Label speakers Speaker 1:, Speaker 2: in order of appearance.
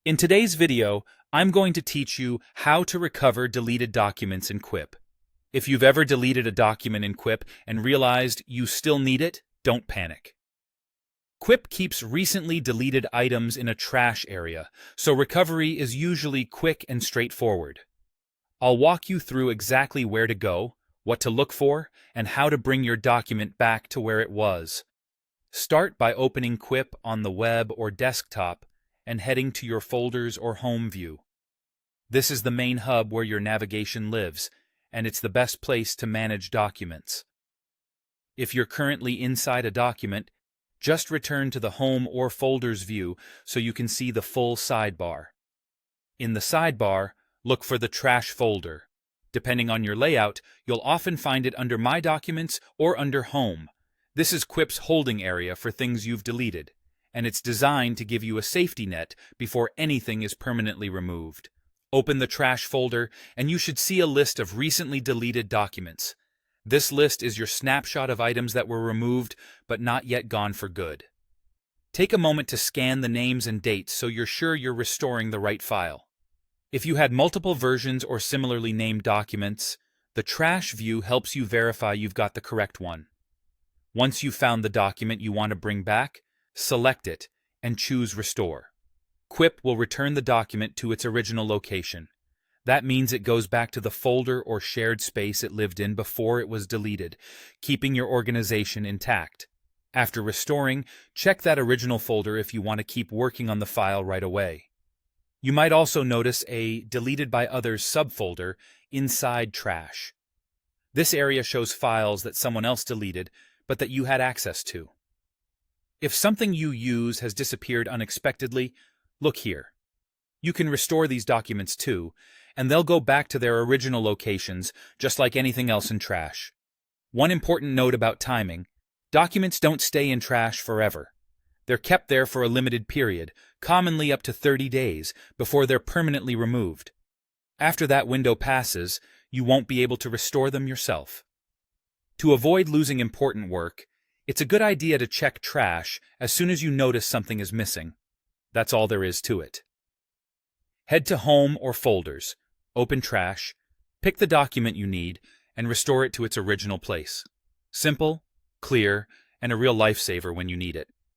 Speaker 1: In today's video, I'm going to teach you how to recover deleted documents in Quip. If you've ever deleted a document in Quip and realized you still need it, don't panic. Quip keeps recently deleted items in a trash area, so recovery is usually quick and straightforward. I'll walk you through exactly where to go, what to look for, and how to bring your document back to where it was. Start by opening Quip on the web or desktop and heading to your folders or home view. This is the main hub where your navigation lives, and it's the best place to manage documents. If you're currently inside a document, just return to the home or folders view so you can see the full sidebar. In the sidebar, look for the trash folder. Depending on your layout, you'll often find it under My Documents or under Home. This is Quip's holding area for things you've deleted, and it's designed to give you a safety net before anything is permanently removed. Open the trash folder, and you should see a list of recently deleted documents. This list is your snapshot of items that were removed but not yet gone for good. Take a moment to scan the names and dates so you're sure you're restoring the right file. If you had multiple versions or similarly named documents, the trash view helps you verify you've got the correct one. Once you've found the document you want to bring back, select it and choose Restore. Quip will return the document to its original location. That means it goes back to the folder or shared space it lived in before it was deleted, keeping your organization intact. After restoring, check that original folder if you want to keep working on the file right away. You might also notice a Deleted by Others subfolder inside Trash. This area shows files that someone else deleted, but that you had access to. If something you use has disappeared unexpectedly, look here. You can restore these documents too, and they'll go back to their original locations, just like anything else in Trash. One important note about timing: documents don't stay in Trash forever. They're kept there for a limited period, commonly up to 30 days, before they're permanently removed. After that window passes, you won't be able to restore them yourself. To avoid losing important work, it's a good idea to check Trash as soon as you notice something is missing. That's all there is to it. Head to Home or Folders, open Trash, pick the document you need, and restore it to its original place. Simple, clear, and a real lifesaver when you need it.